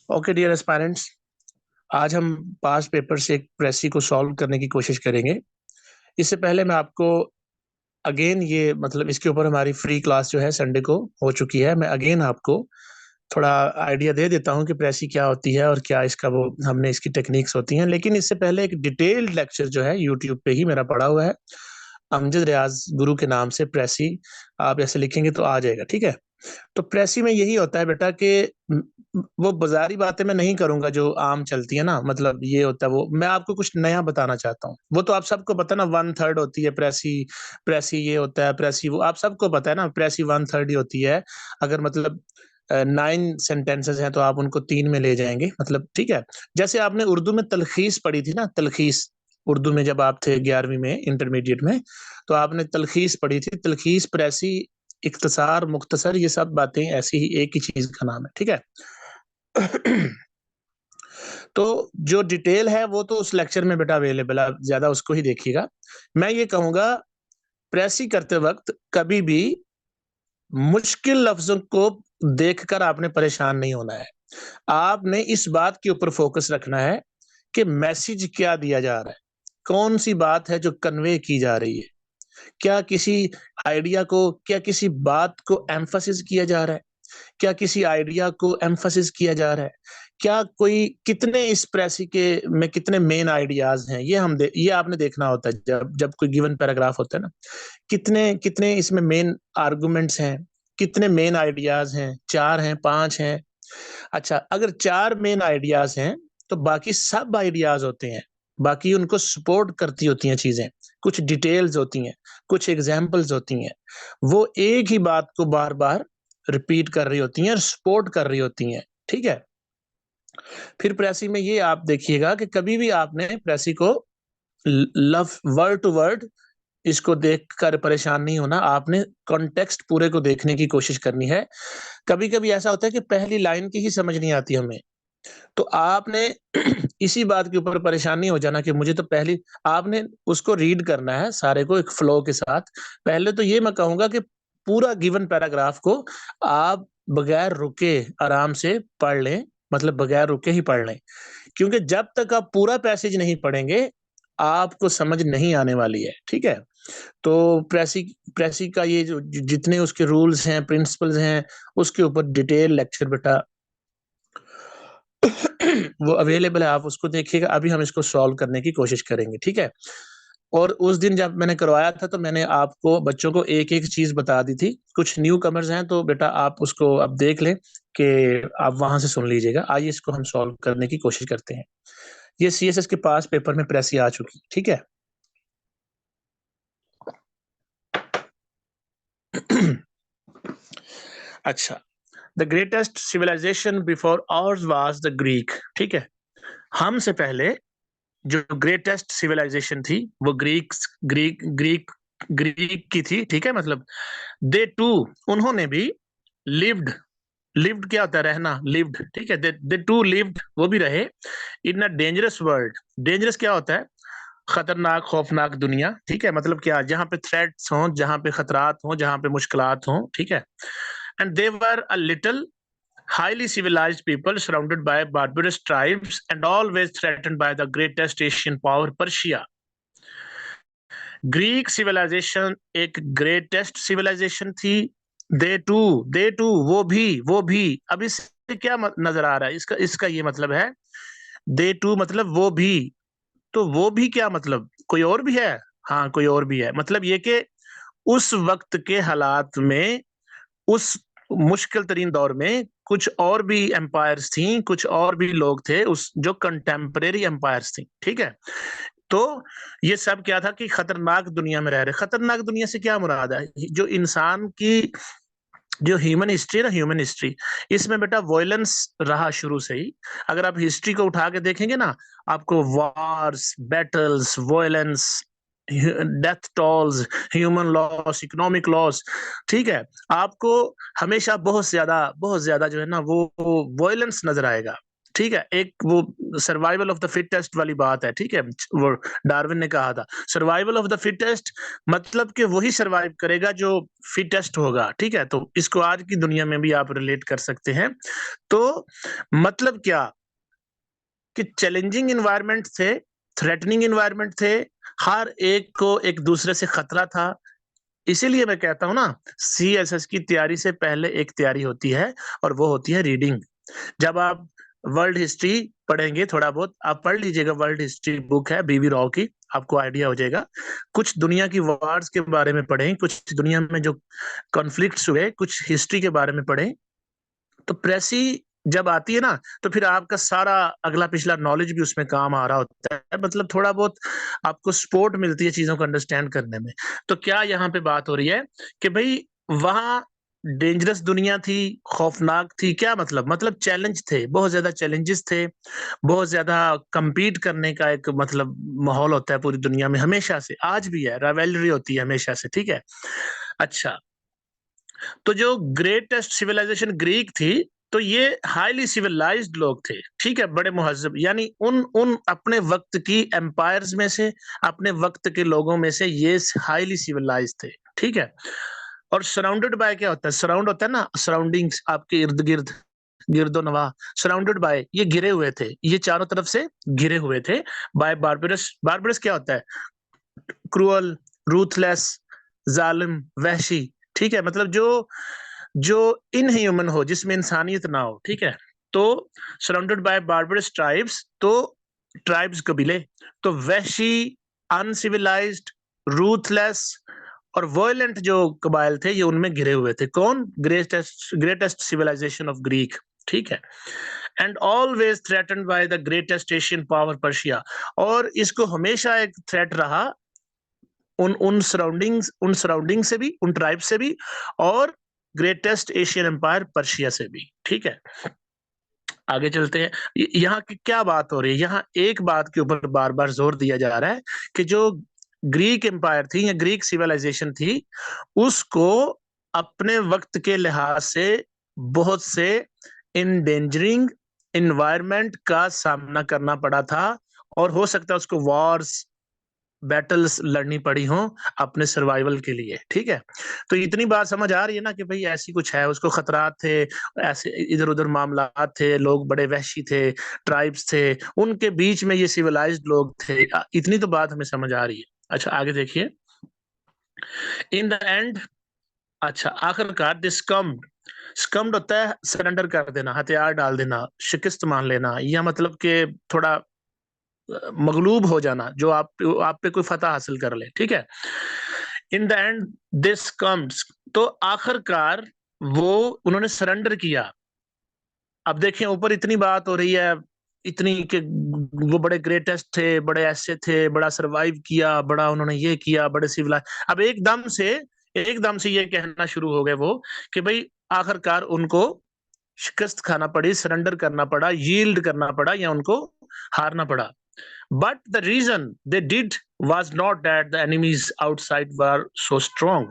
Okay dear aspirants, आज हम पास paper से एक प्रेसी को सॉल्व करने की कोशिश करेंगे। इससे पहले मैं आपको अगेन ये मतलब इसके ऊपर हमारी फ्री क्लास जो है संडे को हो चुकी है। मैं अगेन आपको थोड़ा आइडिया दे देता हूँ कि प्रेसी क्या होती है और क्या इसका वो हमने इसकी टेक्निक्स होती हैं। लेकिन इससे पहले एक डिटेल्ड लेक्चर जो है यूट्यूब पे ही मेरा पड़ा हुआ है, अमजद रियाज गुरु के नाम से प्रेसी। आप ऐसे लिखेंगे तो आ जाएगा, ठीक है। तो प्रेसी में यही होता है बेटा कि वो बाजारी बातें मैं नहीं करूंगा जो आम चलती है ना, मतलब ये होता है वो मैं आपको कुछ नया बताना चाहता हूँ। वो तो आप सबको पता है ना, वन थर्ड होती है प्रेसी। प्रेसी ये होता है, प्रेसी वो आप सबको पता है ना, प्रेसी वन थर्ड ही होती है। अगर मतलब 9 सेंटेंसेस हैं तो आप उनको 3 में ले जाएंगे, मतलब ठीक है। जैसे आपने उर्दू में तलखीस पढ़ी थी ना, तलखीस। उर्दू में जब आप थे 11वीं में इंटरमीडिएट में, तो आपने तलखीस पढ़ी थी। तलखीस, प्रेसी, इख्तिसार, मुख्तसर, ये सब बातें ऐसी ही एक ही चीज का नाम है, ठीक है। तो जो डिटेल है वो तो उस लेक्चर में बेटा अवेलेबल है, आप ज्यादा उसको ही देखिएगा। मैं ये कहूंगा, प्रेसी करते वक्त कभी भी मुश्किल लफ्जों को देखकर आपने परेशान नहीं होना है। आपने इस बात के ऊपर फोकस रखना है कि मैसेज क्या दिया जा रहा है, कौन सी बात है जो कन्वे की जा रही है। क्या किसी आइडिया को, क्या किसी बात को एम्फसिस किया जा रहा है, क्या किसी आइडिया को एम्फसिस किया जा रहा है, क्या कोई कितने इस प्रेसी के में कितने मेन आइडियाज हैं, ये आपने देखना होता है। जब जब कोई गिवन पैराग्राफ होता है ना, कितने कितने इसमें मेन आर्गुमेंट्स हैं, कितने मेन आइडियाज हैं, 4 हैं, 5 हैं। अच्छा, अगर 4 मेन आइडियाज हैं तो बाकी सब आइडियाज होते हैं, बाकी उनको सपोर्ट करती होती हैं चीजें, कुछ डिटेल्स होती हैं, कुछ एग्जाम्पल्स होती हैं। वो एक ही बात को बार बार रिपीट कर रही होती हैं और सपोर्ट कर रही होती हैं, ठीक है। फिर प्रेसी में ये आप देखिएगा कि कभी भी आपने प्रेसी को लव वर्ड टू वर्ड इसको देखकर परेशान नहीं होना। आपने कॉन्टेक्स्ट पूरे को देखने की कोशिश करनी है। कभी कभी ऐसा होता है कि पहली लाइन की ही समझ नहीं आती हमें, तो आपने इसी बात के ऊपर परेशान नहीं हो जाना कि मुझे तो पहली, आपने उसको रीड करना है सारे को एक फ्लो के साथ। पहले तो ये मैं कहूंगा कि पूरा गिवन पैराग्राफ को आप बगैर रुके आराम से पढ़ लें, मतलब बगैर रुके ही पढ़ लें। क्योंकि जब तक आप पूरा पैसेज नहीं पढ़ेंगे आपको समझ नहीं आने वाली है, ठीक है। तो प्रेसी प्रेसी का ये जो जितने उसके रूल्स हैं, प्रिंसिपल्स हैं, उसके ऊपर डिटेल लेक्चर बेटा वो अवेलेबल है, आप उसको देखिएगा। अभी हम इसको सॉल्व करने की कोशिश करेंगे, ठीक है। और उस दिन जब मैंने करवाया था तो मैंने आपको बच्चों को एक एक चीज बता दी थी। कुछ न्यू कमर्स हैं तो बेटा आप उसको अब देख लें कि आप वहां से सुन लीजिएगा। आइए इसको हम सॉल्व करने की कोशिश करते हैं। ये सीएसएस के पास पेपर में प्रेसी आ चुकी, ठीक है। अच्छा, the greatest civilisation before ours was the Greek, ठीक है। हमसे पहले जो ग्रेटेस्ट सिविलाइजेशन थी वो ग्रीक ग्रीक की थी, ठीक है। मतलब दे टू, उन्होंने भी लिव्ड, लिव्ड क्या होता है, रहना, लिव्ड, ठीक है। दे टू लिव्ड, वो भी रहे इन अ डेंजरस वर्ल्ड। डेंजरस क्या होता है, खतरनाक, खौफनाक दुनिया, ठीक है। मतलब क्या, जहां पे थ्रेट्स हों, जहां पे खतरात हों, जहां पे मुश्किलात हों, ठीक है। And they were a little highly civilized people surrounded by barbarous tribes and always threatened by the greatest Asian power, Persia. Greek civilisation एक ग्रेटेस्ट सिविलाइजेशन थी। दे टू वो भी अब इससे क्या नजर आ रहा है, इसका इसका ये मतलब है, दे टू मतलब वो भी। तो वो भी क्या मतलब, कोई और भी है? हाँ, कोई और भी है। मतलब ये कि उस वक्त के हालात में, उस मुश्किल तरीन दौर में कुछ और भी एम्पायर्स थी, कुछ और भी लोग थे उस जो कंटेम्परेरी एम्पायर्स थी, ठीक है। तो ये सब क्या था कि खतरनाक दुनिया में रह रहे। खतरनाक दुनिया से क्या मुराद है, जो इंसान की जो ह्यूमन हिस्ट्री है ना, ह्यूमन हिस्ट्री, इसमें बेटा वॉयलेंस रहा शुरू से ही। अगर आप हिस्ट्री को उठा के देखेंगे ना, आपको wars, battles, violence, death tolls, human loss, economic loss, ठीक है, आपको हमेशा बहुत ज्यादा जो है ना वो वॉयलेंस नजर आएगा। ठीक है, एक वो सर्वाइवल ऑफ द फिटेस्ट वाली बात है, ठीक है, वो डार्विन ने कहा था सर्वाइवल ऑफ द फिटेस्ट, मतलब कि वही सर्वाइव करेगा जो फिटेस्ट होगा, ठीक है। तो इसको आज की दुनिया में भी आप रिलेट कर सकते हैं। तो मतलब क्या कि चैलेंजिंग इन्वायरमेंट थे, थ्रेटनिंग इन्वायरमेंट थे, हर एक को एक दूसरे से खतरा था। इसीलिए मैं कहता हूं ना, सीएसएस की तैयारी से पहले एक तैयारी होती है, और वो होती है रीडिंग। जब आप वर्ल्ड हिस्ट्री पढ़ेंगे, थोड़ा बहुत आप पढ़ लीजिएगा, वर्ल्ड हिस्ट्री बुक है बीवी राव की, आपको आइडिया हो जाएगा। कुछ दुनिया की वॉर्स के बारे में पढ़ें, कुछ दुनिया में जो कॉन्फ्लिक्ट्स हुए, कुछ हिस्ट्री के बारे में पढ़ें। तो प्रेसी जब आती है ना, तो फिर आपका सारा अगला पिछला नॉलेज भी उसमें काम आ रहा होता है, मतलब थोड़ा बहुत आपको सपोर्ट मिलती है चीजों को अंडरस्टैंड करने में। तो क्या यहाँ पे बात हो रही है कि भाई वहां डेंजरस दुनिया थी, खौफनाक थी, क्या मतलब चैलेंज थे, बहुत ज्यादा चैलेंजेस थे, बहुत ज्यादा compete करने का एक मतलब माहौल होता है पूरी दुनिया में, हमेशा से, आज भी है, राइवलरी होती है हमेशा से, ठीक है। अच्छा, तो जो ग्रेटेस्ट सिविलाइजेशन ग्रीक थी, तो ये हाईली सिविलाइज्ड लोग थे, ठीक है, बड़े मुहज्जब, यानी उन उन अपने वक्त की एम्पायर्स में से, अपने वक्त के लोगों में से ये हाईली सिविलाइज्ड थे, ठीक है। और सराउंडेड बाय क्या होता है, सराउंड होता है ना, सराउंडिंग्स, आपके इर्द गिर्द, गिरदो नवा, सराउंडेड बाय, ये घिरे हुए थे, ये चारों तरफ से घिरे हुए थे बाय बारबरस। बारबरस क्या होता है, क्रूअल, रूथलेस, जालिम, वहशी, ठीक है, मतलब जो जो इनह्यूमन हो, जिसमें इंसानियत ना हो, ठीक है। तो सराउंडेड बाय बार्बरस ट्राइब्स, तो ट्राइब्स कबीले, तो वहशी, अनसिविलाइज्ड, रूथलेस और वायलेंट जो कबाइल थे, ये उनमें घिरे हुए थे। कौन, ग्रेटेस्ट सिविलाइजेशन ऑफ ग्रीक, ठीक है। And always threatened by the greatest Asian power Persia, और इसको हमेशा एक थ्रेट रहा उन सराउंडिंग से भी, उन ट्राइब से भी, और ग्रेटेस्ट एशियन एम्पायर पर्शिया से भी, ठीक है। आगे चलते हैं, यहाँ की क्या बात हो रही है, यहाँ एक बात के ऊपर बार बार जोर दिया जा रहा है कि जो ग्रीक एम्पायर थी या ग्रीक सिविलाइजेशन थी, उसको अपने वक्त के लिहाज से बहुत से इंडेंजरिंग इन्वायरमेंट का सामना करना पड़ा था, और हो सकता है उसको वॉर्स, बैटल्स लड़नी पड़ी हो अपने सर्वाइवल के लिए, ठीक है। तो इतनी बात समझ आ रही है ना कि भाई ऐसी कुछ है, उसको खतरात थे, ऐसे इधर उधर मामलात थे, लोग बड़े वहशी थे, ट्राइब्स थे, उनके बीच में ये सिविलाइज्ड लोग थे, इतनी तो बात हमें समझ आ रही है। अच्छा, आगे देखिए, इन द एंड, अच्छा, आखिरकार दिस स्कम्ड होता है सरेंडर कर देना, हथियार डाल देना, शिकस्त मान लेना, या मतलब कि थोड़ा मगलूब हो जाना, जो आप पे कोई फतह हासिल कर ले, ठीक है। In the end this comes, तो आखिरकार वो उन्होंने सरेंडर किया। अब देखें, ऊपर इतनी बात हो रही है, इतनी कि वो बड़े ग्रेटेस्ट थे, बड़े ऐसे थे, बड़ा सरवाइव किया, बड़ा उन्होंने ये किया, बड़े सिविलाइज, अब एकदम से ये कहना शुरू हो गए वो कि भाई आखिरकार उनको शिकस्त खाना पड़ी, सरेंडर करना पड़ा, यील्ड करना पड़ा, या उनको हारना पड़ा। But the reason they did was not that the enemies outside were so strong.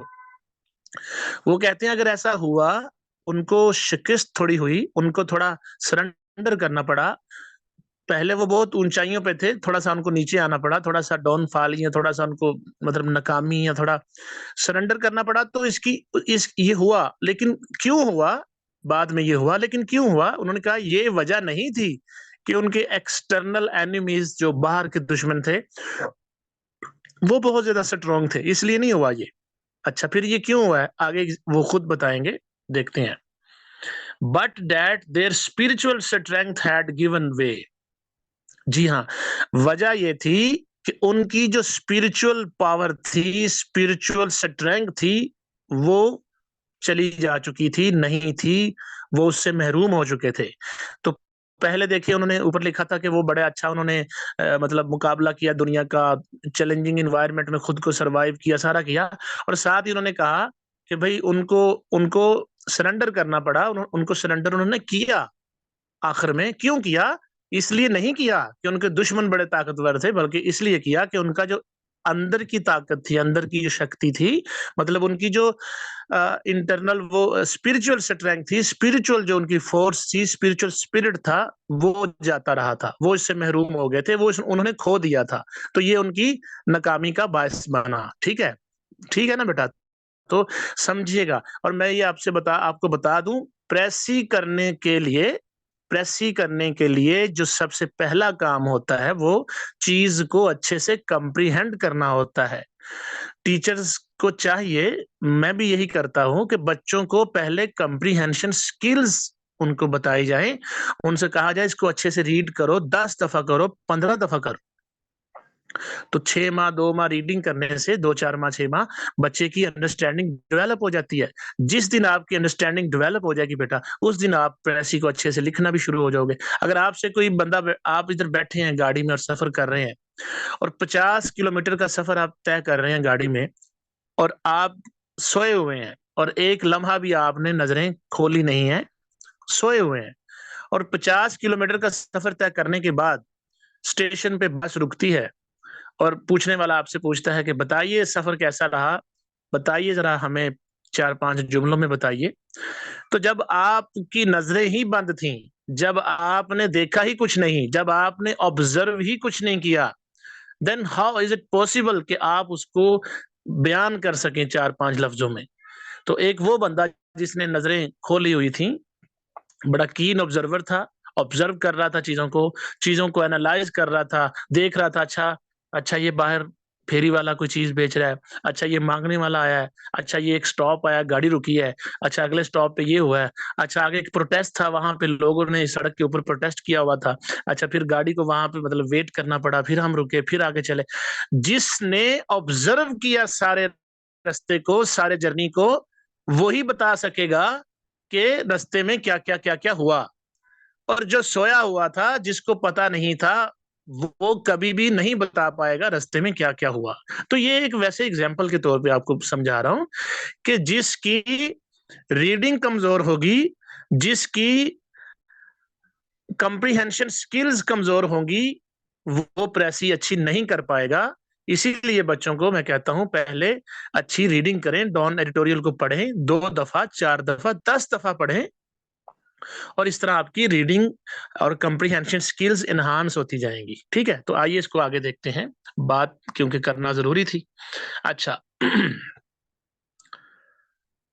वो कहते हैं अगर ऐसा हुआ, उनको शिकस्त थोड़ी हुई, उनको थोड़ा सरेंडर करना पड़ा, पहले वो बहुत ऊंचाइयों पे थे, थोड़ा सा उनको नीचे आना पड़ा, थोड़ा सा डाउनफॉल, या थोड़ा सा उनको मतलब नाकामी, या थोड़ा सरेंडर करना पड़ा, तो ये हुआ, लेकिन क्यों हुआ, बाद में ये हुआ, लेकिन क्यों हुआ, उन्होंने कहा ये वजह नहीं थी कि उनके एक्सटर्नल एनिमीज, जो बाहर के दुश्मन थे, वो बहुत ज्यादा स्ट्रॉन्ग थे, इसलिए नहीं हुआ ये। अच्छा, फिर ये क्यों हुआ है, आगे वो खुद बताएंगे, देखते हैं। But that their spiritual strength had given way, जी हाँ, वजह ये थी कि उनकी जो स्पिरिचुअल पावर थी, स्पिरिचुअल स्ट्रेंथ थी, वो चली जा चुकी थी, नहीं थी, वो उससे महरूम हो चुके थे। तो पहले देखिए, उन्होंने ऊपर लिखा था कि वो बड़े अच्छा उन्होंने मतलब मुकाबला किया दुनिया का, चैलेंजिंग इन्वायरमेंट में खुद को सरवाइव किया, सारा किया, और साथ ही उन्होंने कहा कि भाई उनको उनको सरेंडर करना पड़ा, उनको सरेंडर उन्होंने किया। आखिर में क्यों किया, इसलिए नहीं किया कि उनके दुश्मन बड़े ताकतवर थे, बल्कि इसलिए किया कि उनका जो अंदर की ताकत थी, अंदर की जो शक्ति थी, मतलब उनकी जो इंटरनल वो स्पिरिचुअल स्ट्रेंथ थी, स्पिरिचुअल जो उनकी फोर्स थी, स्पिरिचुअल स्पिरिट था, वो जाता रहा था, वो इससे महरूम हो गए थे, वो उन्होंने खो दिया था। तो ये उनकी नाकामी का बायस बना। ठीक है ना बेटा? तो समझिएगा। और मैं ये आपको बता दूं, प्रेसी करने के लिए जो सबसे पहला काम होता है वो चीज को अच्छे से कंप्रीहेंड करना होता है। टीचर्स को चाहिए, मैं भी यही करता हूं, कि बच्चों को पहले कंप्रीहेंशन स्किल्स उनको बताई जाए, उनसे कहा जाए इसको अच्छे से रीड करो, 10 दफा करो, 15 दफा करो। तो 6 माह 2 माह रीडिंग करने से 2-4 माह 6 माह बच्चे की अंडरस्टैंडिंग डेवलप हो जाती है। जिस दिन आपकी अंडरस्टैंडिंग डेवलप हो जाएगी बेटा, उस दिन आप प्रेसी को अच्छे से लिखना भी शुरू हो जाओगे। अगर आपसे कोई बंदा, आप इधर बैठे हैं गाड़ी में और सफर कर रहे हैं, और 50 किलोमीटर का सफर आप तय कर रहे हैं गाड़ी में, और आप सोए हुए हैं, और एक लम्हा भी आपने नजरें खोली नहीं है, सोए हुए हैं, और 50 किलोमीटर का सफर तय करने के बाद स्टेशन पे बस रुकती है, और पूछने वाला आपसे पूछता है कि बताइए सफर कैसा रहा, बताइए जरा हमें 4-5 जुमलों में बताइए। तो जब आपकी नजरें ही बंद थीं, जब आपने देखा ही कुछ नहीं, जब आपने ऑब्जर्व ही कुछ नहीं किया, then how is it possible कि आप उसको बयान कर सकें 4-5 लफ्जों में? तो एक वो बंदा जिसने नजरें खोली हुई थी, बड़ा कीन ऑब्जर्वर था, ऑब्जर्व कर रहा था चीजों को एनालाइज कर रहा था, देख रहा था, अच्छा अच्छा ये बाहर फेरी वाला कोई चीज बेच रहा है, अच्छा ये मांगने वाला आया है, अच्छा ये एक स्टॉप आया, गाड़ी रुकी है, अच्छा अगले स्टॉप पे ये हुआ है, अच्छा आगे एक प्रोटेस्ट था, वहां पे लोगों ने सड़क के ऊपर प्रोटेस्ट किया हुआ था, अच्छा फिर गाड़ी को वहां पे मतलब वेट करना पड़ा, फिर हम रुके, फिर आगे चले। जिसने ऑब्जर्व किया सारे रास्ते को, सारे जर्नी को, वही बता सकेगा कि रास्ते में क्या क्या हुआ। और जो सोया हुआ था, जिसको पता नहीं था, वो कभी भी नहीं बता पाएगा रास्ते में क्या क्या हुआ। तो ये एक वैसे एग्जाम्पल के तौर पे आपको समझा रहा हूं कि जिसकी रीडिंग कमजोर होगी, जिसकी कंप्रीहेंशन स्किल्स कमजोर होंगी, वो प्रेसी अच्छी नहीं कर पाएगा। इसीलिए बच्चों को मैं कहता हूं पहले अच्छी रीडिंग करें, डॉन एडिटोरियल को पढ़ें, 2 दफा 4 दफा 10 दफा पढ़ें, और इस तरह आपकी रीडिंग और कंप्रीहेंशन स्किल्स एनहांस होती जाएंगी। ठीक है, तो आइए इसको आगे देखते हैं, बात क्योंकि करना जरूरी थी। अच्छा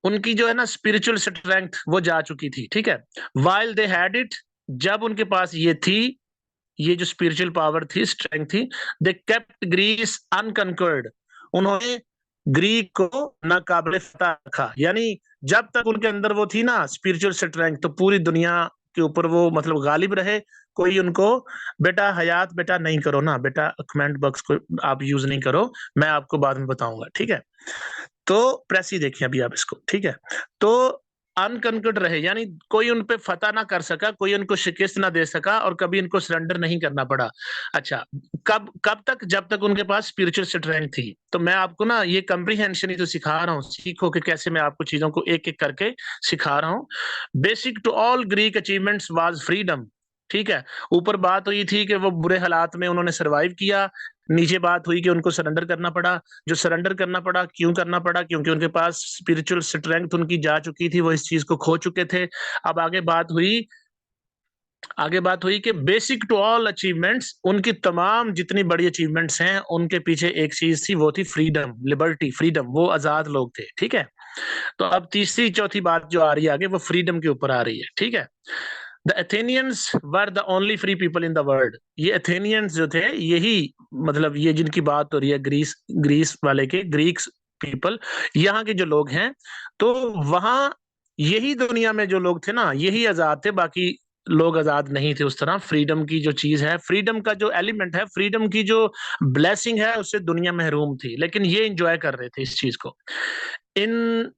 उनकी जो है ना स्पिरिचुअल स्ट्रेंथ वो जा चुकी थी। ठीक है, वाइल दे हैड इट, जब उनके पास ये थी, ये जो स्पिरिचुअल पावर थी, स्ट्रेंथ थी, दे केप्ट ग्रीस अनकंकर्ड, उन्होंने ग्रीक को नाकाबिले फतह रखा। यानी जब तक उनके अंदर वो थी ना स्पिरिचुअल स्ट्रेंथ, तो पूरी दुनिया के ऊपर वो मतलब गालिब रहे। कोई उनको, बेटा हयात बेटा नहीं करो ना, बेटा कमेंट बॉक्स को आप यूज नहीं करो, मैं आपको बाद में बताऊंगा। ठीक है, तो प्रेस ही देखिए अभी आप इसको। ठीक है, तो अनकंकर्ड रहे, यानी कोई उन पे फतह ना कर सका, कोई उनको शिकस्त ना दे सका, और कभी इनको सरेंडर नहीं करना पड़ा। अच्छा, कब कब तक? जब तक उनके पास स्पिरिचुअल स्ट्रेंथ थी। तो मैं आपको ना ये कंप्रीहेंशन ही तो सिखा रहा हूँ, सीखो कि कैसे मैं आपको चीजों को एक एक करके सिखा रहा हूँ। Basic to all Greek achievements was freedom. ठीक है, ऊपर बात हुई थी कि वो बुरे हालात में उन्होंने सरवाइव किया, नीचे बात हुई कि उनको सरेंडर करना पड़ा। जो सरेंडर करना पड़ा, क्यों करना पड़ा? क्योंकि उनके पास स्पिरिचुअल स्ट्रेंथ उनकी जा चुकी थी, वो इस चीज को खो चुके थे। अब आगे बात हुई कि बेसिक टू ऑल अचीवमेंट्स, उनकी तमाम जितनी बड़ी अचीवमेंट्स हैं उनके पीछे एक चीज थी, वो थी फ्रीडम, लिबर्टी, फ्रीडम, वो आजाद लोग थे। ठीक है, तो अब तीसरी चौथी बात जो आ रही है आगे, वो फ्रीडम के ऊपर आ रही है। ठीक है, the Athenians were the only free people in the world. ये एथेनियंस जो थे, यही मतलब ये जिनकी बात हो रही है, ग्रीस ग्रीस वाले के, ग्रीक्स पीपल, यहाँ के जो लोग हैं, तो वहां यही दुनिया में जो लोग थे ना, यही आजाद थे, बाकी लोग आजाद नहीं थे। उस तरह फ्रीडम की जो चीज है, फ्रीडम का जो एलिमेंट है, फ्रीडम की जो ब्लेसिंग है, उससे दुनिया महरूम थी, लेकिन ये इंजॉय कर रहे थे इस चीज को। इन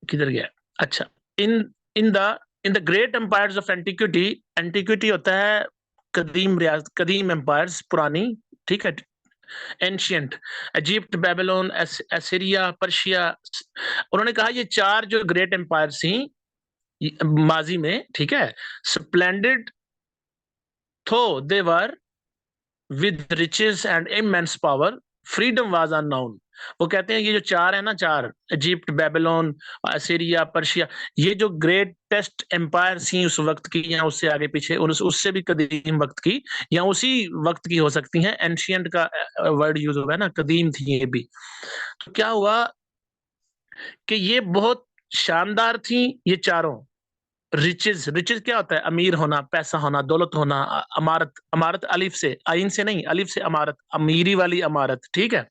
किधर गया? अच्छा, in in the in the great empires of antiquity, antiquity होता है कदीम एम्पायर्स, पुरानी। ठीक है, ancient, Egypt, Babylon, Assyria, Persia. उन्होंने कहा ये 4 जो ग्रेट एम्पायर्स थी माजी में, ठीक है, स्प्लेंडेड थो दे वर with riches and immense power, freedom was unknown. वो कहते हैं ये जो चार है ना, चार, इजिप्ट, बेबीलोन, असीरिया, पर्शिया, ये जो ग्रेटेस्ट एम्पायर थी उस वक्त की, या उससे आगे पीछे, उससे भी कदीम वक्त की, या उसी वक्त की हो सकती हैं, एंशियंट का वर्ड यूज हुआ है ना, कदीम थी ये भी। तो क्या हुआ कि ये बहुत शानदार थी ये चारों। रिचेज, रिचेज क्या होता है? अमीर होना, पैसा होना, दौलत होना। अमारत, अमारत अलिफ से, आइन से नहीं, अलिफ से अमारत, अमीरी वाली अमारत, ठीक है।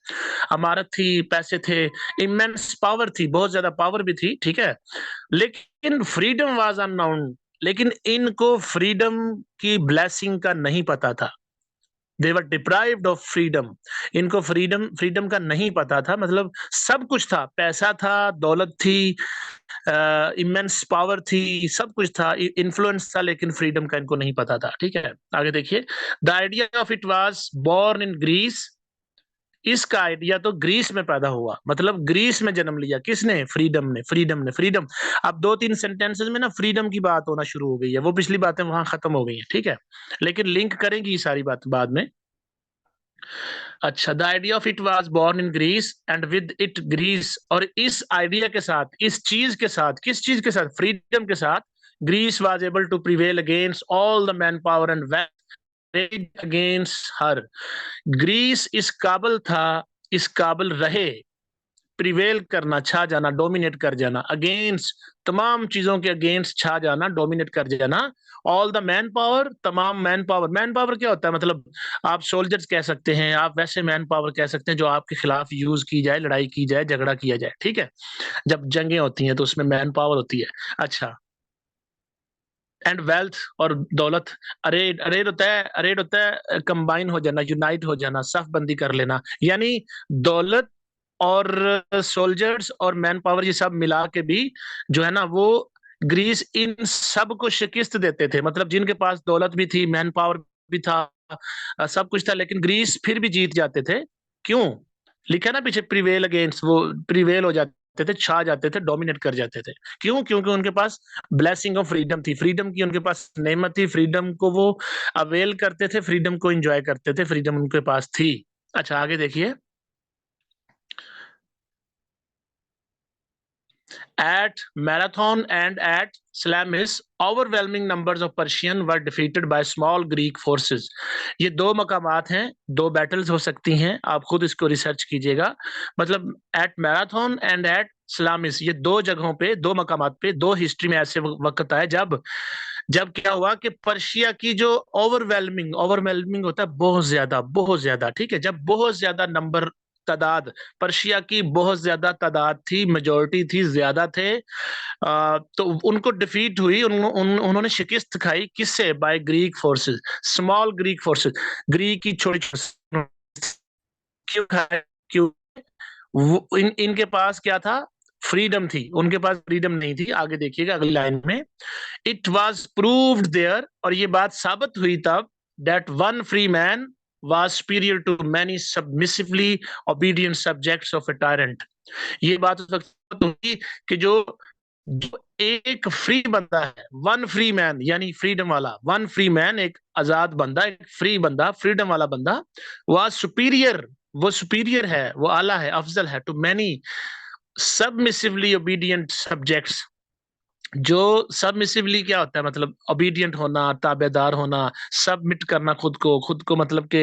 अमारत थी, पैसे थे, इमेंस पावर थी, बहुत ज्यादा पावर भी थी, ठीक है। लेकिन फ्रीडम वाज अननोन, लेकिन इनको फ्रीडम की ब्लेसिंग का नहीं पता था। दे वर डिप्राइव्ड ऑफ फ्रीडम, इनको फ्रीडम फ्रीडम का नहीं पता था। मतलब सब कुछ था, पैसा था, दौलत थी, इमेंस पावर थी, सब कुछ था, इन्फ्लुएंस था, लेकिन फ्रीडम का इनको नहीं पता था, ठीक है। आगे देखिए, the idea of it was born in Greece, इसका आइडिया तो ग्रीस में पैदा हुआ, मतलब ग्रीस में जन्म लिया। किसने? फ्रीडम ने, फ्रीडम ने, फ्रीडम। अब दो तीन सेंटेंसेस में ना फ्रीडम की बात होना शुरू हो गई है, वो पिछली बातें वहां खत्म हो गई हैं, ठीक है, लेकिन लिंक करेंगी ये सारी बात बाद में। अच्छा, the idea of it was born in Greece and with it Greece, और इस आइडिया के साथ, इस चीज के साथ, किस चीज के साथ? फ्रीडम के साथ, Greece was able to prevail against all the man power and wealth against her. Greece इस काबिल था, इस काबिल रहे, प्रिवेल करना, छा जाना, डोमिनेट कर जाना, अगेंस्ट, तमाम चीजों के अगेंस्ट छा जाना, डोमिनेट कर जाना। ऑल द मैन पावर, तमाम मैन पावर। मैन पावर क्या होता है? मतलब आप सोल्जर्स कह सकते हैं, आप वैसे मैन पावर कह सकते हैं जो आपके खिलाफ यूज की जाए, लड़ाई की जाए, झगड़ा किया जाए, ठीक है। जब जंगें होती हैं तो उसमें मैन पावर होती है। अच्छा, एंड वेल्थ, और दौलत। अरेड, अरेड होता है, अरेड होता है कंबाइन हो जाना, यूनाइट हो जाना, सफ बंदी कर लेना, यानी दौलत और सोल्जर्स और मैन पावर ये सब मिला के भी जो है ना, वो ग्रीस इन सब को शिकस्त देते थे। मतलब जिनके पास दौलत भी थी, मैन पावर भी था, सब कुछ था, लेकिन ग्रीस फिर भी जीत जाते थे। क्यों? लिखा ना पीछे, प्रिवेल अगेंस्ट, वो प्रिवेल हो जाते थे, छा जाते थे, डोमिनेट कर जाते थे। क्यों? क्योंकि उनके पास ब्लेसिंग ऑफ फ्रीडम थी, फ्रीडम की उनके पास नेमत थी, फ्रीडम को वो अवेल करते थे, फ्रीडम को एंजॉय करते थे, फ्रीडम उनके पास थी। अच्छा, आगे देखिए, at Marathon and at Salamis, overwhelming numbers of Persian were defeated by small Greek forces. ये दो मकामात हैं, दो बैटल्स हो सकती हैं, आप खुद इसको रिसर्च कीजिएगा। मतलब at Marathon and at Salamis, ये दो जगहों पे, दो मकामात पे, दो हिस्ट्री में ऐसे वक्त आए जब जब क्या हुआ कि पर्शिया की जो ओवरवेलमिंग, ओवरवेलमिंग होता है बहुत ज्यादा, बहुत ज्यादा, ठीक है, जब बहुत ज्यादा नंबर, तादाद, पर्शिया की बहुत ज्यादा तादाद थी, मेजोरिटी थी, ज्यादा थे, तो उनको डिफीट हुई, उन्होंने शिकस्त खाई। किससे? By Greek forces, small Greek forces, Greek की छोटी। क्यों खाए? क्यों? इनके पास क्या था? फ्रीडम थी, उनके पास फ्रीडम नहीं थी। आगे देखिएगा अगली लाइन में, इट वॉज प्रूव्ड देयर, और ये बात साबित हुई तब, that one free man was superior to many submissively obedient subjects of a tyrant. ये बात उस वक्त हुई कि जो एक फ्री बंदा है, वन फ्री मैन, यानी फ्रीडम वाला, वन फ्री मैन, एक आजाद बंदा, एक फ्री बंदा, फ्रीडम वाला बंदा, was superior, वो सुपीरियर है, वो आला है, अफजल है, too many submissively obedient subjects. जो सबमिसिवली क्या होता है? मतलब ओबीडियंट होना, ताबेदार होना, सबमिट करना खुद को मतलब के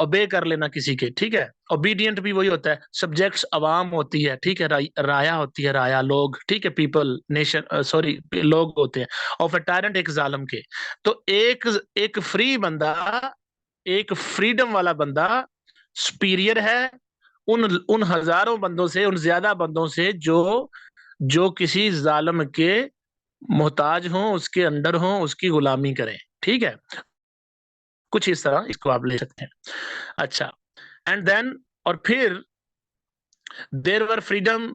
ओबे कर लेना किसी के, ठीक है। ओबीडियंट भी वही होता है, सब्जेक्ट्स अवाम होती है, ठीक है, राया होती है, राया लोग, ठीक है, पीपल, नेशन, सॉरी, लोग होते हैं, ऑफ अ टायरेंट, एक जालिम के। तो एक फ्री बंदा, एक फ्रीडम वाला बंदा सुपीरियर है उन उन हजारों बंदों से, उन ज्यादा बंदों से जो जो किसी जालिम के मोहताज हों, उसके अंडर हों, उसकी गुलामी करें, ठीक है। कुछ इस तरह इसको आप ले सकते हैं। अच्छा, एंड देन, और फिर there were freedom,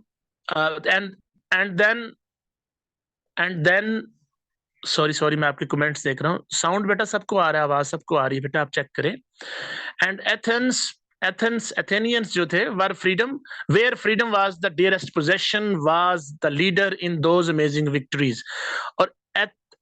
and and then and then sorry sorry, मैं आपके कमेंट्स देख रहा हूँ। साउंड बेटा सबको आ रहा है, आवाज सबको आ रही है बेटा, आप चेक करें। एंड एथेनियंस जो थे, were freedom, where freedom was the dearest possession, was the leader in those amazing victories. और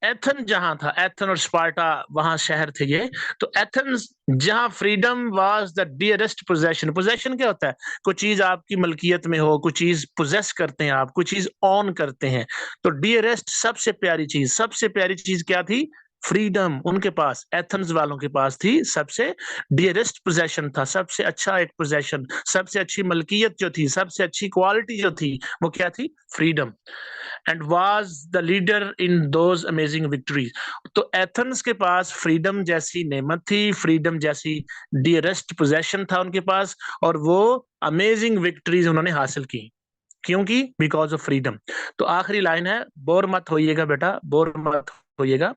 एथन जहां था, एथन और स्पार्टा वहां शहर थे ये। तो एथेंस जहां freedom was the dearest possession. Possession क्या होता है? कोई चीज आपकी मलकियत में हो, कोई चीज पोजेस करते हैं आप, कोई चीज ऑन करते हैं। तो डियरेस्ट सबसे प्यारी चीज, सबसे प्यारी चीज क्या थी? फ्रीडम। उनके पास, एथेंस वालों के पास थी सबसे डियरेस्ट पोजेशन था, सबसे अच्छा एक पोजेशन, सबसे अच्छी मलकियत जो थी, सबसे अच्छी क्वालिटी जो थी, वो क्या थी? Freedom. And was the leader in those amazing victories. तो एथेंस के पास फ्रीडम जैसी नेमत थी, फ्रीडम जैसी डियरेस्ट पोजेशन था उनके पास, और वो अमेजिंग विक्ट्रीज उन्होंने हासिल की। क्योंकि बिकॉज ऑफ फ्रीडम। तो आखिरी लाइन है, बोर मत होइएगा बेटा, बोर मत होइएगा,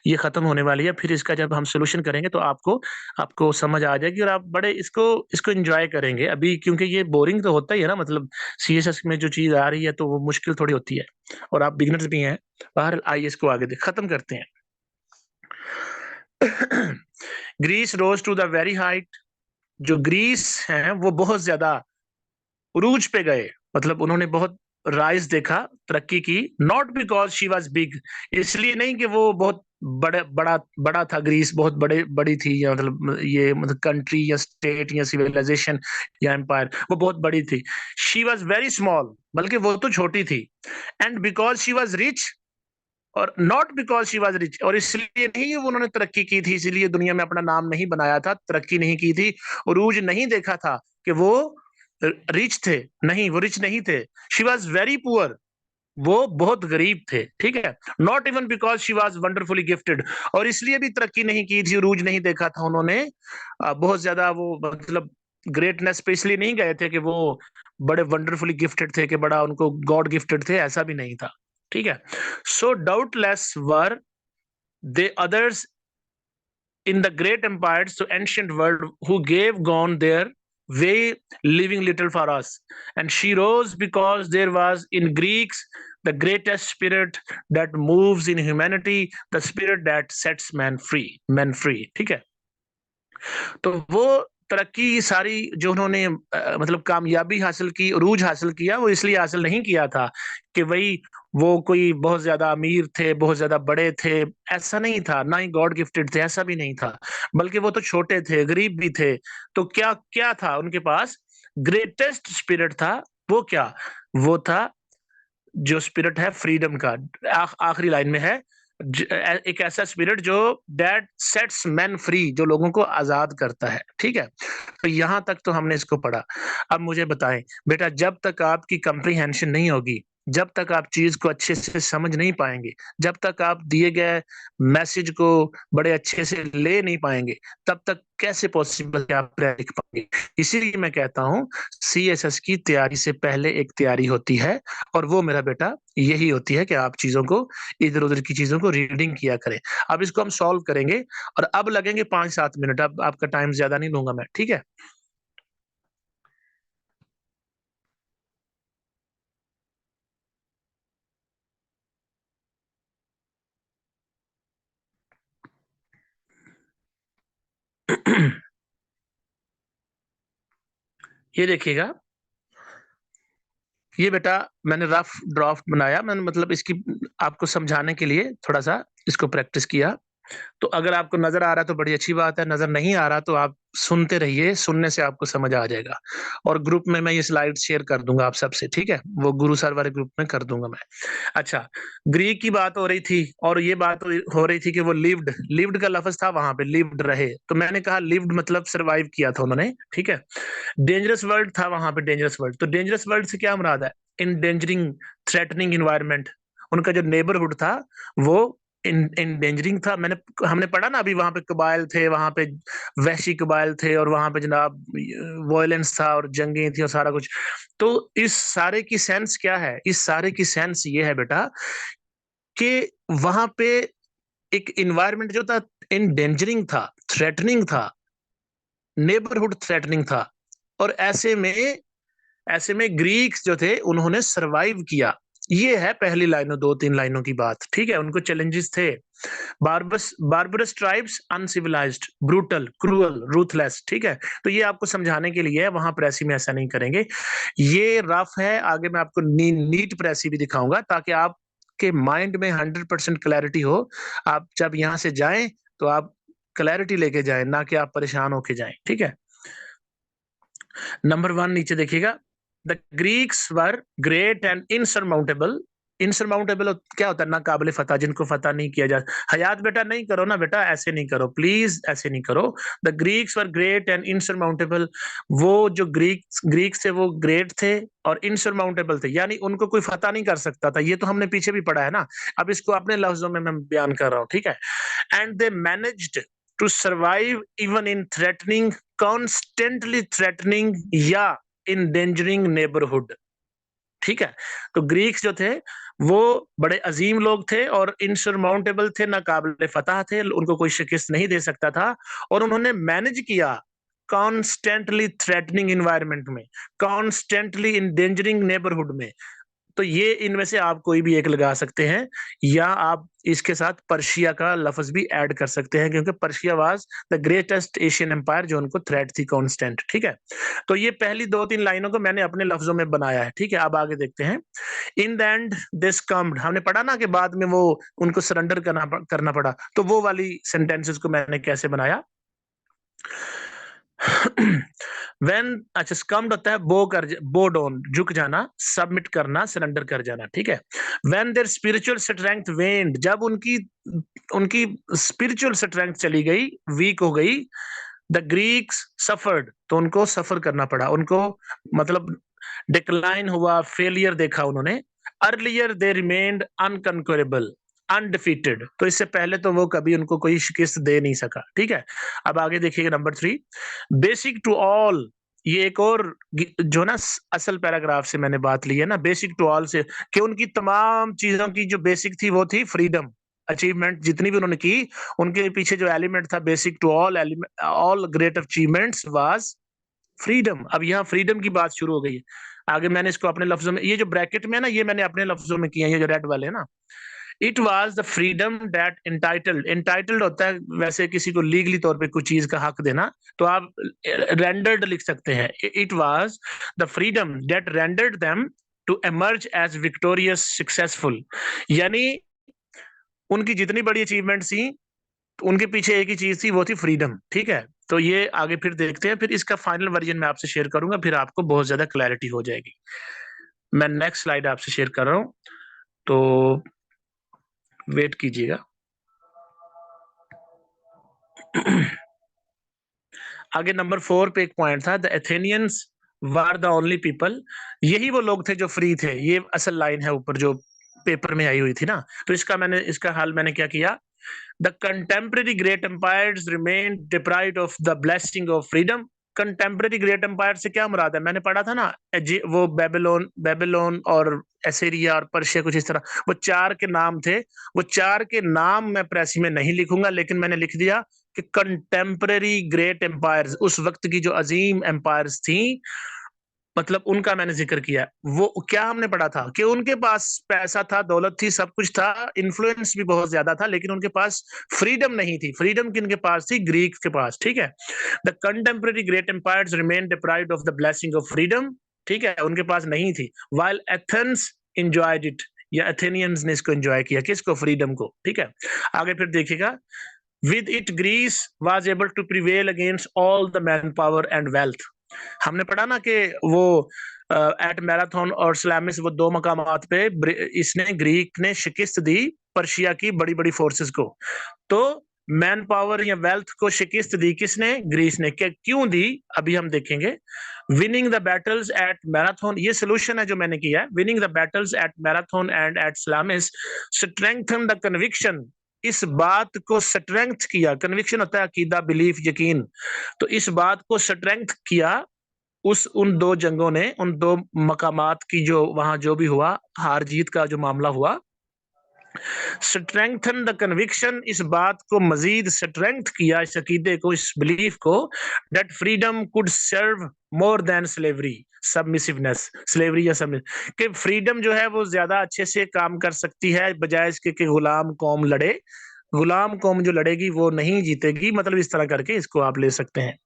ये खत्म होने वाली है। फिर इसका जब हम सोल्यूशन करेंगे तो आपको आपको समझ आ जाएगी और आप बड़े इसको इसको एंजॉय करेंगे अभी, क्योंकि ये बोरिंग तो होता ही है ना। मतलब सीएसएस में जो चीज आ रही है तो वो मुश्किल थोड़ी होती है, और आप बिगनर्स भी हैं। बाहर आइए, इसको आगे खत्म करते हैं। Greece rose to the very height. जो ग्रीस है वो बहुत ज्यादा उरूज पे गए, मतलब उन्होंने बहुत राइज देखा, तरक्की की। Not because she was big, इसलिए नहीं कि वो बहुत बड़ा बड़ा था। ग्रीस बहुत बड़ी थी, या मतलब ये मतलब कंट्री या स्टेट या सिविलाइजेशन या एम्पायर, वो बहुत बड़ी थी। शी वॉज वेरी स्मॉल, बल्कि वो तो छोटी थी। And because she was rich, और not because she was rich, और इसलिए नहीं वो उन्होंने तरक्की की थी, इसलिए दुनिया में अपना नाम नहीं बनाया था, तरक्की नहीं की थी, उरूज नहीं देखा था कि वो रिच थे। नहीं, वो रिच नहीं थे। शी वॉज वेरी पुअर, वो बहुत गरीब थे, ठीक है। Not even because she was wonderfully gifted, और इसलिए भी तरक्की नहीं की थी, उरूज नहीं देखा था उन्होंने बहुत ज्यादा, वो मतलब ग्रेटनेस पे इसलिए नहीं गए थे कि वो बड़े वंडरफुली गिफ्टेड थे, कि बड़ा उनको गॉड गिफ्टेड थे, ऐसा भी नहीं था, ठीक है। So doubtless were they others in the great empires to ancient world who gave gone their way, leaving little for us. And she rose because there was in Greeks the greatest spirit that moves in humanity, the spirit that sets men free, ठीक है। तो वो तरक्की सारी जो उन्होंने मतलब कामयाबी हासिल की, उरूज हासिल किया, वो इसलिए हासिल नहीं किया था कि वही वो कोई बहुत ज्यादा अमीर थे, बहुत ज्यादा बड़े थे, ऐसा नहीं था। ना ही गॉड गिफ्टेड थे, ऐसा भी नहीं था। बल्कि वो तो छोटे थे, गरीब भी थे। तो क्या क्या था उनके पास? ग्रेटेस्ट स्पिरिट था। वो क्या? वो था जो स्पिरिट है फ्रीडम का। आखिरी लाइन में है, एक ऐसा स्पिरिट जो दैट सेट्स मैन फ्री, जो लोगों को आजाद करता है, ठीक है। तो यहां तक तो हमने इसको पढ़ा। अब मुझे बताएं बेटा, जब तक आपकी कंप्रीहेंशन नहीं होगी, जब तक आप चीज को अच्छे से समझ नहीं पाएंगे, जब तक आप दिए गए मैसेज को बड़े अच्छे से ले नहीं पाएंगे, तब तक कैसे पॉसिबल है आप लिख पाएंगे। इसीलिए मैं कहता हूं, सीएसएस की तैयारी से पहले एक तैयारी होती है, और वो मेरा बेटा यही होती है कि आप चीजों को, इधर उधर की चीजों को रीडिंग किया करें। अब इसको हम सॉल्व करेंगे, और अब लगेंगे 5-7 मिनट। अब आपका टाइम ज्यादा नहीं लूंगा मैं, ठीक है। ये देखिएगा, ये बेटा मैंने रफ ड्राफ्ट बनाया, मैंने मतलब इसकी आपको समझाने के लिए थोड़ा सा इसको प्रैक्टिस किया। तो अगर आपको नजर आ रहा है तो बड़ी अच्छी बात है, नजर नहीं आ रहा तो आप सुनते रहिए, सुनने से आपको समझ आ जाएगा। और ग्रुप में मैं ये स्लाइड शेयर कर दूंगा आप सबसे, ठीक है, वो गुरु सर वाले ग्रुप में कर दूंगा मैं। अच्छा, ग्रीक की बात हो रही थी, और ये बात हो रही थी कि वो लिव्ड, लिव्ड का लफ्ज था वहां पे, लिव्ड रहे। तो मैंने कहा लिव्ड मतलब सरवाइव किया था उन्होंने, ठीक है। डेंजरस वर्ल्ड था वहां पे, डेंजरस वर्ल्ड। तो डेंजरस वर्ल्ड से क्या मुराद है? Endangering, threatening environment. उनका जो नेबरहुड था वो इंडेंजरिंग था। हमने पढ़ा ना अभी, वहां पे कबाइल थे, वहां पे वहशी कबाइल थे, और वहां पे जनाब वायलेंस था और जंगें थी और सारा कुछ। तो इस सारे की सेंस क्या है? इस सारे की सेंस ये है बेटा कि वहां पे एक इन्वायरमेंट जो था इंडेंजरिंग था, थ्रेटनिंग था, नेबरहुड थ्रेटनिंग था। और ऐसे में ग्रीक्स जो थे उन्होंने सरवाइव किया। ये है पहली लाइनों, 2-3 लाइनों की बात, ठीक है। उनको चैलेंजेस थे। Barbarous tribes, uncivilised, brutal, cruel, ruthless, ठीक है। तो ये आपको समझाने के लिए है, वहां प्रेसी में ऐसा नहीं करेंगे। ये रफ है, आगे मैं आपको नीट प्रेसी भी दिखाऊंगा, ताकि आप जिसके माइंड में 100% क्लैरिटी हो, आप जब यहाँ से जाएं तो आप क्लैरिटी लेके जाएं, ना कि आप परेशान होके जाएं। ठीक है, नंबर 1 नीचे देखिएगा, the Greeks were great and insurmountable. Insurmountable क्या होता है? ना काबिल फतह, जिनको फतह नहीं किया जा। हयात बेटा नहीं करो ना, बेटा ऐसे नहीं करो, प्लीज ऐसे नहीं करो। The Greeks were great and insurmountable, वो जो ग्रीक्स थे वो ग्रेट थे और इनसरमाउंटेबल थे, यानी उनको कोई फतह नहीं कर सकता था। ये तो हमने पीछे भी पढ़ा है ना, अब इसको अपने लफ्जों में मैं बयान कर रहा हूँ। ठीक है, and they managed to survive even in threatening, constantly threatening या इंडेंजरिंग नेबरहुड। ठीक है, तो ग्रीक्स जो थे वो बड़े अजीम लोग थे और इनसरमाउंटेबल थे, ना काबिल फतह थे, उनको कोई शिकस्त नहीं दे सकता था। और उन्होंने मैनेज किया कॉन्स्टेंटली थ्रेटनिंग इन्वायरमेंट में, कॉन्स्टेंटली इंडेंजरिंग नेबरहुड में। तो ये इनमें से आप कोई भी एक लगा सकते हैं, या आप इसके साथ पर्शिया का लफ्ज भी ऐड कर सकते हैं, क्योंकि Persia was the greatest Asian empire जो उनको थ्रेट थी कांस्टेंट। ठीक है, तो ये पहली 2-3 लाइनों को मैंने अपने लफ्जों में बनाया है। ठीक है, अब आगे देखते हैं। इन द एंड दे सक्म्ड, हमने पढ़ा ना कि बाद में वो उनको सरेंडर करना पड़ा, तो वो वाली सेंटेंसेस को मैंने कैसे बनाया। When अच्छा स्कम्ड होता है बो डाउन, झुक जाना, सबमिट करना, सरेंडर कर जाना। ठीक है, When their spiritual strength waned, जब उनकी स्पिरिचुअल स्ट्रेंथ चली गई, वीक हो गई, द ग्रीक्स सफर्ड, तो उनको सफर करना पड़ा, उनको मतलब डिक्लाइन हुआ, फेलियर देखा उन्होंने। अर्लियर दे रिमेन्ड अनकंक्वरेबल, अनडिफीटेड, तो इससे पहले तो वो कभी उनको कोई शिकस्त दे नहीं सका। ठीक है, अब आगे देखिएगा नंबर 3, बेसिक टू ऑल। ये एक और जो ना असल पैराग्राफ से मैंने बात ली है ना, बेसिक टू ऑल से, कि उनकी तमाम चीजों की जो बेसिक थी वो थी फ्रीडम। अचीवमेंट जितनी भी उन्होंने की, उनके पीछे जो एलिमेंट था, basic to all great achievements was freedom. अब यहाँ फ्रीडम की बात शुरू हो गई है। आगे मैंने इसको अपने लफ्जों में, ये जो ब्रैकेट में है ना, ये मैंने अपने लफ्जों में किया है, ये जो रेड वाले है ना, it was the freedom that entitled, entitled होता है वैसे किसी को लीगली तौर पे कुछ चीज का हक देना, तो आप रेंडर्ड लिख सकते हैं। It was the freedom that rendered them to emerge as victorious successful, यानी उनकी जितनी बड़ी अचीवमेंट थी उनके पीछे एक ही चीज थी, वो थी फ्रीडम। ठीक है, तो ये आगे फिर देखते हैं, फिर इसका फाइनल वर्जन मैं आपसे शेयर करूंगा, फिर आपको बहुत ज्यादा क्लैरिटी हो जाएगी। मैं नेक्स्ट स्लाइड आपसे शेयर कर रहा हूं, तो वेट कीजिएगा। आगे नंबर 4 पे एक पॉइंट था, the Athenians were the only people, यही वो लोग थे जो फ्री थे। ये असल लाइन है ऊपर जो पेपर में आई हुई थी ना, तो इसका हाल मैंने क्या किया, the contemporary great empires remain deprived of the blessing of freedom. Contemporary great empire से क्या मुराद है? मैंने पढ़ा था ना, वो बेबीलोन और एसेरिया और पर्शिया, कुछ इस तरह वो 4 के नाम थे। वो 4 के नाम मैं प्रेसी में नहीं लिखूंगा, लेकिन मैंने लिख दिया कि कंटेम्प्रेरी ग्रेट एम्पायर्स, उस वक्त की जो अजीम एम्पायर्स थी, मतलब उनका मैंने जिक्र किया। वो क्या हमने पढ़ा था कि उनके पास पैसा था, दौलत थी, सब कुछ था, इन्फ्लुएंस भी बहुत ज्यादा था, लेकिन उनके पास फ्रीडम नहीं थी। फ्रीडम किनके पास थी? ग्रीक के पास। ठीक है, the contemporary great empires remain deprived of the blessing of freedom. ठीक है, उनके पास नहीं थी, व्हाइल एथेंस एंजॉयड इट, या एथेनियंस ने इसको एंजॉय किया, किसको? फ्रीडम को। ठीक है, आगे फिर देखिएगा, with it Greece was able to prevail against all the man power and wealth. हमने पढ़ा ना कि वो एट मैराथन और सलामिस, वो 2 मकामात पे इसने ग्रीक ने शिकस्त दी पर्शिया की बड़ी बड़ी फोर्सेस को। तो मैन पावर या वेल्थ को शिकस्त दी किसने? ग्रीस ने। क्यों दी? अभी हम देखेंगे। Winning the battles at Marathon, ये सोल्यूशन है जो मैंने किया है। Winning the battles at Marathon and at Salamis strengthen the conviction, इस बात को स्ट्रेंथ किया, कन्विक्शन होता है अकीदा, बिलीफ, यकीन, तो इस बात को स्ट्रेंथ किया उन 2 जंगों ने, उन 2 मकामात की, जो वहां जो भी हुआ, हार जीत का जो मामला हुआ। स्ट्रेंथन द कन्विक्शन, इस बात को मजीद स्ट्रेंथ किया, इस अकीदे को, इस बिलीफ को, that freedom could serve more than slavery submissiveness, slavery या सबमिस, कि फ्रीडम जो है वो ज्यादा अच्छे से काम कर सकती है बजाय इसके कि गुलाम कौम लड़े। गुलाम कौम जो लड़ेगी वो नहीं जीतेगी, मतलब इस तरह करके इसको आप ले सकते हैं।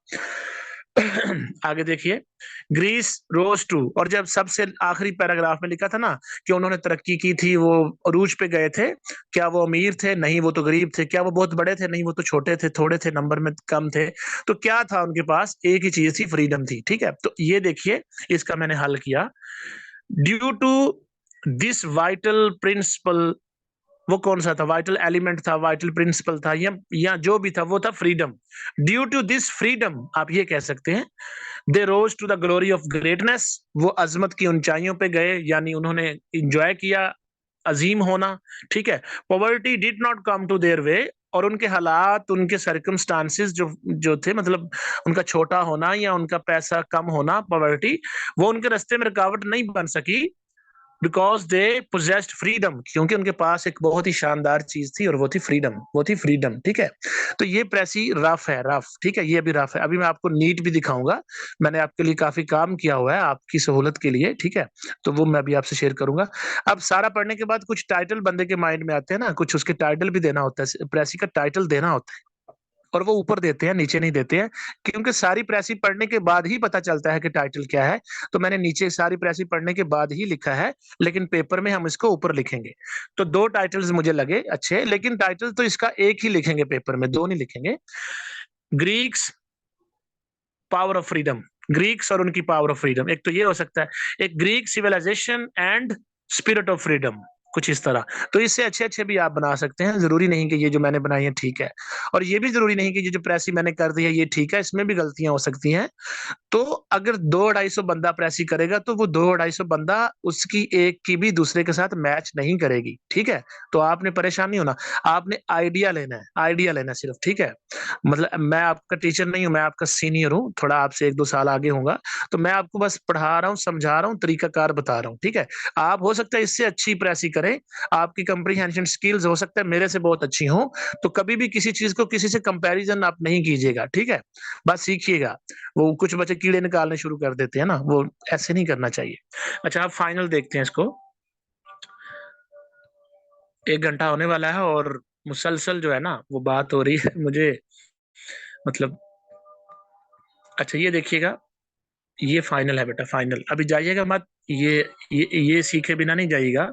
आगे देखिए, ग्रीस रोज टू, और जब सबसे आखिरी पैराग्राफ में लिखा था ना कि उन्होंने तरक्की की थी, वो अरूज पे गए थे, क्या वो अमीर थे? नहीं, वो तो गरीब थे। क्या वो बहुत बड़े थे? नहीं, वो तो छोटे थे, थोड़े थे, नंबर में कम थे। तो क्या था उनके पास? एक ही चीज थी, फ्रीडम थी। ठीक है, तो ये देखिए, इसका मैंने हल किया। Due to this vital principle, वो कौन सा था? वाइटल एलिमेंट था, वाइटल प्रिंसिपल था, या जो भी था वो था freedom. Due to this freedom, आप ये कह सकते हैं, they rose to the glory of greatness, वो अजमत की ऊंचाइयों पे गए, यानी उन्होंने इंजॉय किया अजीम होना। ठीक है, poverty did not come to their way, और उनके हालात, उनके सर्कमस्टांसेस जो जो थे, मतलब उनका छोटा होना या उनका पैसा कम होना, पॉवर्टी, वो उनके रास्ते में रुकावट नहीं बन सकी, बिकॉज दे पोजेस्ड फ्रीडम, क्योंकि उनके पास एक बहुत ही शानदार चीज थी, और वो थी फ्रीडम, वो थी फ्रीडम। ठीक है, तो ये प्रेसी रफ है, रफ। ठीक है, ये भी रफ है। अभी मैं आपको नीट भी दिखाऊंगा, मैंने आपके लिए काफी काम किया हुआ है आपकी सहूलत के लिए। ठीक है, तो वो मैं भी आपसे शेयर करूंगा। अब सारा पढ़ने के बाद कुछ टाइटल बंदे के माइंड में आते हैं ना, कुछ उसके टाइटल भी देना होता है, प्रेसी का टाइटल देना होता है, और वो ऊपर देते हैं, नीचे नहीं देते हैं, क्योंकि सारी प्रेसी पढ़ने के बाद ही पता चलता है कि टाइटल क्या है। तो मैंने नीचे सारी प्रेसी पढ़ने के बाद ही लिखा है, लेकिन पेपर में हम इसको ऊपर लिखेंगे। तो दो टाइटल्स मुझे लगे अच्छे, लेकिन टाइटल तो इसका एक ही लिखेंगे पेपर में, दो नहीं लिखेंगे। Greeks power of freedom, Greeks और उनकी पावर ऑफ फ्रीडम, एक तो ये हो सकता है, एक Greek civilisation and spirit of freedom, कुछ इस तरह। तो इससे अच्छे अच्छे भी आप बना सकते हैं, जरूरी नहीं कि ये जो मैंने बनाई है ठीक है, और ये भी जरूरी नहीं कि ये जो प्रेसी मैंने कर दी है ये ठीक है, इसमें भी गलतियां हो सकती हैं। तो अगर 200-250 बंदा प्रेसी करेगा, तो वो 200-250 बंदा उसकी एक की भी दूसरे के साथ मैच नहीं करेगी। ठीक है, तो आपने परेशान नहीं होना, आपने आइडिया लेना है, आइडिया लेना है सिर्फ। ठीक है, मतलब मैं आपका टीचर नहीं हूं, मैं आपका सीनियर हूं, थोड़ा आपसे 1-2 साल आगे होऊंगा, तो मैं आपको बस पढ़ा रहा हूँ, समझा रहा हूँ, तरीकाकार बता रहा हूँ। ठीक है, आप हो सकता है इससे अच्छी प्रेसी करें, आपकी कंप्रीहेंशन स्किल्स हो सकता है मेरे से बहुत अच्छी हो, तो कभी भी किसी चीज को किसी से कंपैरिजन आप नहीं कीजिएगा। ठीक है, बस सीखिएगा। वो कुछ बच्चे कीड़े निकालने शुरू कर देते हैं ना, वो ऐसे नहीं करना चाहिए। अच्छा, आप फाइनल देखते हैं इसको, 1 घंटा होने वाला है, और मुसलसल जो है ना वो बात हो रही है मुझे, मतलब। अच्छा, ये देखिएगा, ये फाइनल है बेटा, फाइनल। अभी जाइएगा मत, ये सीखे बिना नहीं जाइएगा।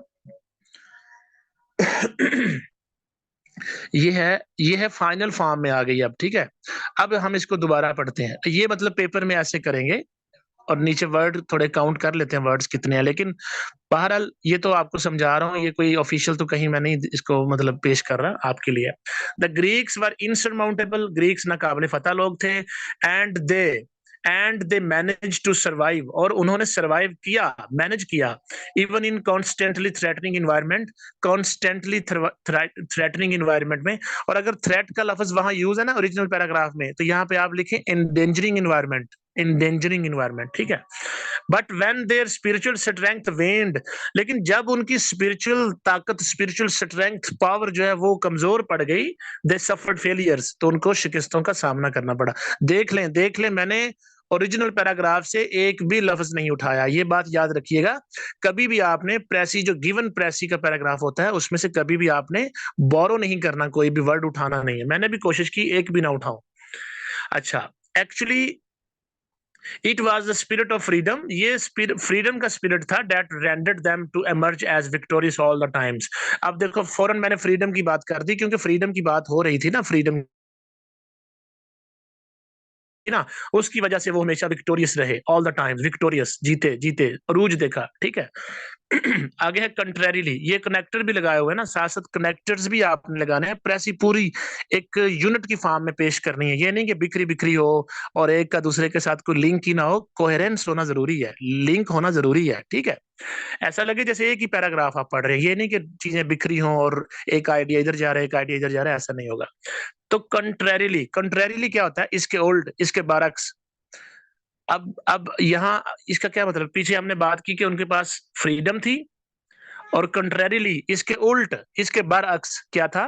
ये है फाइनल फॉर्म में आ गई अब। ठीक है, अब हम इसको दोबारा पढ़ते हैं। ये मतलब पेपर में ऐसे करेंगे, और नीचे वर्ड थोड़े काउंट कर लेते हैं, वर्ड्स कितने हैं, लेकिन बहरहाल ये तो आपको समझा रहा हूँ, ये कोई ऑफिशियल तो कहीं मैं नहीं इसको मतलब पेश कर रहा आपके लिए। The Greeks were insurmountable, Greeks नाकाबिले फतह लोग थे, and they manage to survive, और उन्होंने सर्वाइव किया, मैनेज किया, even in constantly threatening environment, constantly threatening environment में। और अगर थ्रेट का लफ्ज वहां यूज है ना ओरिजिनल पैराग्राफ में, तो यहाँ पे आप लिखें एंडेंजरिंग इन्वायरमेंट, एंडेंजरिंग इन्वायरमेंट। ठीक है, but when their spiritual strength waned, लेकिन जब उनकी स्पिरिचुअल ताकत, स्पिरिचुअल स्ट्रेंथ, पावर जो है वो कमजोर पड़ गई, दे सफर्ड फेलियर्स, तो उनको शिकस्तों का सामना करना पड़ा। देख लें, मैंने ओरिजिनल पैराग्राफ से एक भी लफ्ज नहीं उठाया, ये बात याद रखिएगा। कभी भी आपने प्रेसी, जो गिवन प्रेसी का पैराग्राफ होता है, उसमें से कभी भी आपने बोरो नहीं करना, कोई भी वर्ड उठाना नहीं है। मैंने भी कोशिश की एक भी ना उठाऊं। अच्छा, actually it was the spirit of freedom, ये फ्रीडम का स्पिरिट था, that rendered them to emerge as victorious all the times. अब देखो, फौरन मैंने फ्रीडम की बात कर दी, क्योंकि फ्रीडम की बात हो रही थी ना, फ्रीडम ना, उसकी वजह से वो हमेशा विक्टोरियस रहे, ऑल द टाइम्स विक्टोरियस, जीते जीते अरूज देखा। ठीक है, आगे है कंट्रेरिली, ये कनेक्टर भी लगाए हुए हैं ना, साथ साथ कनेक्टर्स भी आपने लगाने हैं। प्रेस ही पूरी एक यूनिट की फॉर्म में पेश करनी है, ये नहीं कि बिखरी बिखरी हो और एक का दूसरे के साथ कोई लिंक ही ना हो, कोहेरेंस होना जरूरी है, लिंक होना जरूरी है। ठीक है, ऐसा लगे जैसे एक ही पैराग्राफ आप पढ़ रहे हैं, ये नहीं कि चीजें बिखरी हों और एक आइडिया इधर जा रहा है, एक आइडिया इधर जा रहा है, ऐसा नहीं होगा। तो कंट्रेरिली, कंट्रेरिली क्या होता है? इसके ओल्ड, इसके बरक्स। अब यहाँ इसका क्या मतलब? पीछे हमने बात की कि उनके पास फ्रीडम थी, और कंट्रेरिली इसके उल्ट, इसके बरअक्स क्या था?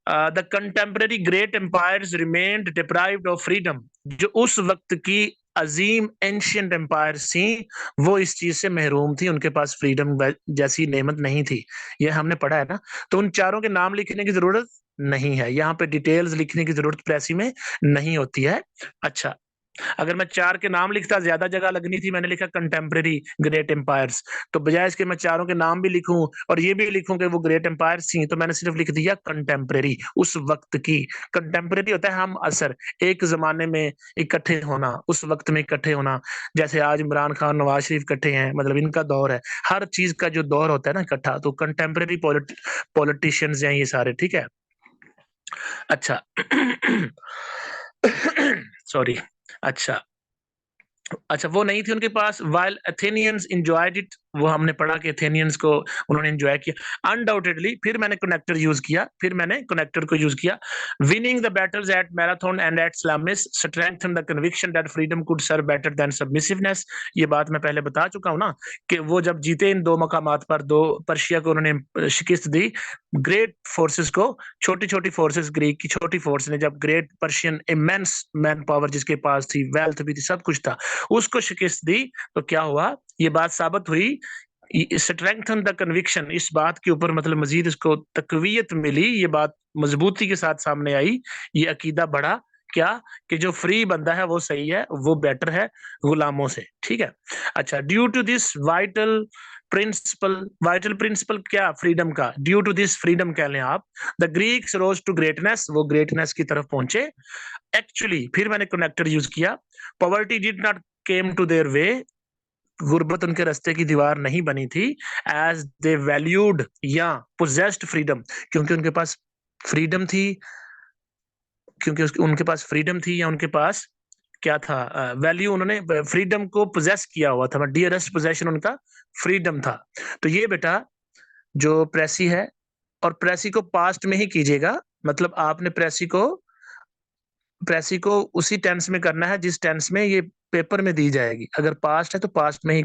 The contemporary great empires remained deprived of freedom, जो उस वक्त की अजीम एंशियंट एम्पायर थी, वो इस चीज से महरूम थी, उनके पास फ्रीडम जैसी नेमत नहीं थी। ये हमने पढ़ा है ना। तो उन चारों के नाम लिखने की जरूरत नहीं है, यहाँ पे डिटेल्स लिखने की जरूरत प्रेसी में नहीं होती है। अच्छा, अगर मैं 4 के नाम लिखता, ज्यादा जगह लगनी थी, मैंने लिखा कंटेम्परेरी ग्रेट एम्पायर्स, तो बजाय इसके मैं चारों के नाम भी लिखूं और ये भी लिखूं कि वो ग्रेट एम्पायर्स थी, तो मैंने सिर्फ लिख दिया कंटेम्परेरी, उस वक्त की। कंटेम्परेरी होता है हम असर, एक जमाने में इकट्ठे होना, उस वक्त में इकट्ठे होना, जैसे आज इमरान खान नवाज शरीफ इकट्ठे हैं, मतलब इनका दौर है, हर चीज का जो दौर होता है ना इकट्ठा, तो कंटेम्परेरी पॉलिटिशियंस हैं ये सारे, ठीक है। अच्छा सॉरी। अच्छा अच्छा, वो नहीं थी उनके पास। वाइल एथेनियंस एंजॉयड इट, वो हमने पढ़ा कि एथेनियंस को उन्होंने एंजॉय किया अनडाउटेडली। फिर मैंने कनेक्टर यूज किया, फिर मैंने कनेक्टर को यूज किया। Winning the battles at Marathon and at Salamis strengthen the conviction that freedom could serve better than submissiveness. ये बात मैं पहले बता चुका हूं ना कि वो जब जीते इन दो मकामात पर, दो पर्शिया को उन्होंने शिकस्त दी, ग्रेट फोर्सेस को, छोटी छोटी फोर्सेस, ग्रीक की छोटी फोर्स ने जब great Persian immense man power जिसके पास थी, वेल्थ भी थी, सब कुछ था, उसको शिकस्त दी, तो क्या हुआ, ये बात साबित हुई, स्ट्रेंथन द कन्विक्शन, इस बात के ऊपर मतलब मजीद इसको तकवीयत मिली, ये बात मजबूती के साथ सामने आई, ये अकीदा बढ़ा, क्या, कि जो फ्री बंदा है वो सही है, वो बेटर है गुलामों से, ठीक है। अच्छा, due to this vital principle क्या, फ्रीडम का, ड्यू टू दिस फ्रीडम कह लें आप, the Greeks rose to greatness, वो ग्रेटनेस की तरफ पहुंचे। एक्चुअली फिर मैंने कनेक्टर यूज किया, poverty did not came to their way, गुर्बत उनके रास्ते की दीवार नहीं बनी थी, एज दे वैल्यूड या पोजेस्ड फ्रीडम, क्योंकि उनके पास फ्रीडम थी, क्योंकि उनके पास फ्रीडम थी, या उनके पास क्या था, वैल्यू, उन्होंने फ्रीडम को पोजेस किया हुआ था, डियरेस्ट पोजेशन उनका फ्रीडम था। तो ये बेटा जो प्रेसी है, और प्रेसी को पास्ट में ही कीजिएगा, मतलब आपने प्रेसी को उसी टेंस में करना है जिस टेंस में ये पेपर में दी जाएगी, अगर पास्ट है तो पास्ट में ही